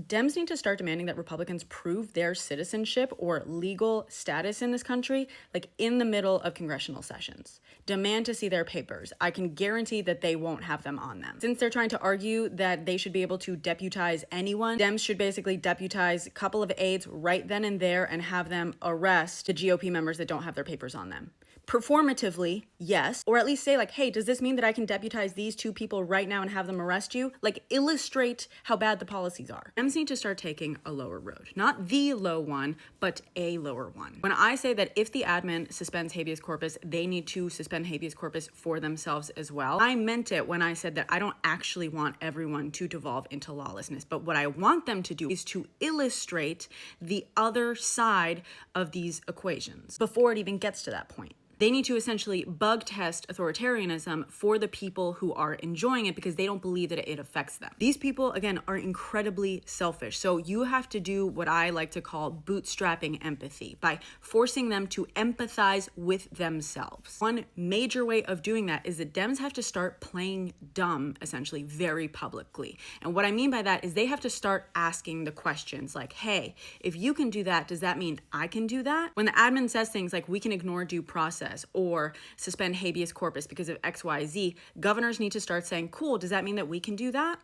Dems need to start demanding that Republicans prove their citizenship or legal status in this country, like in the middle of congressional sessions. Demand to see their papers. I can guarantee that they won't have them on them. Since they're trying to argue that they should be able to deputize anyone, Dems should basically deputize a couple of aides right then and there and have them arrest the GOP members that don't have their papers on them. Performatively, yes, or at least say like, hey, does this mean that I can deputize these two people right now and have them arrest you? Like, illustrate how bad the policies are. Dems need to start taking a lower road. Not the low one, but a lower one. When I say that if the admin suspends habeas corpus, they need to suspend habeas corpus for themselves as well, I meant it when I said that I don't actually want everyone to devolve into lawlessness, but what I want them to do is to illustrate the other side of these equations before it even gets to that point. They need to essentially bug test authoritarianism for the people who are enjoying it because they don't believe that it affects them. These people, again, are incredibly selfish. So you have to do what I like to call bootstrapping empathy by forcing them to empathize with themselves. One major way of doing that is that Dems have to start playing dumb, essentially, very publicly. And what I mean by that is they have to start asking the questions like, hey, if you can do that, does that mean I can do that? When the admin says things like we can ignore due process or suspend habeas corpus because of XYZ, governors need to start saying, cool, does that mean that we can do that?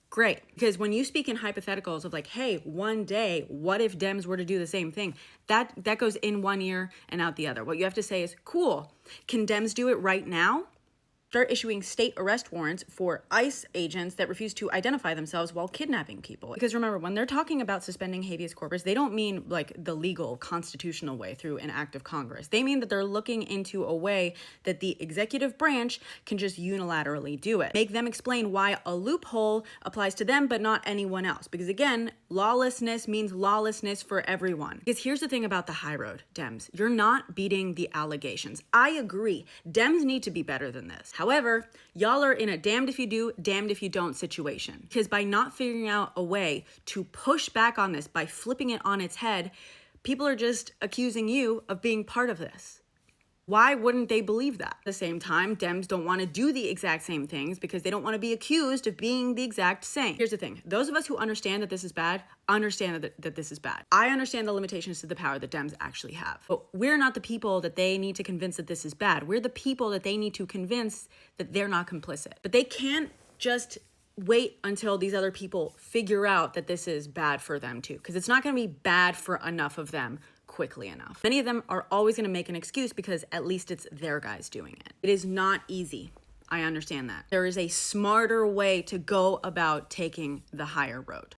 Great. Because when you speak in hypotheticals of like, hey, one day, what if Dems were to do the same thing? That goes in one ear and out the other. What you have to say is, cool, can Dems do it right now? Start issuing state arrest warrants for ICE agents that refuse to identify themselves while kidnapping people. Because remember, when they're talking about suspending habeas corpus, they don't mean like the legal constitutional way through an act of Congress. They mean that they're looking into a way that the executive branch can just unilaterally do it. Make them explain why a loophole applies to them but not anyone else. Because again, lawlessness means lawlessness for everyone. Because here's the thing about the high road, Dems. You're not beating the allegations. I agree. Dems need to be better than this. However, y'all are in a damned if you do, damned if you don't situation. Because by not figuring out a way to push back on this, by flipping it on its head, people are just accusing you of being part of this. Why wouldn't they believe that? At the same time, Dems don't want to do the exact same things because they don't want to be accused of being the exact same. Here's the thing. Those of us who understand that this is bad, understand that this is bad. I understand the limitations to the power that Dems actually have. But we're not the people that they need to convince that this is bad. We're the people that they need to convince that they're not complicit. But they can't just wait until these other people figure out that this is bad for them too, because it's not going to be bad for enough of them quickly enough. Many of them are always going to make an excuse because at least it's their guys doing it. It is not easy. I understand that. There is a smarter way to go about taking the higher road.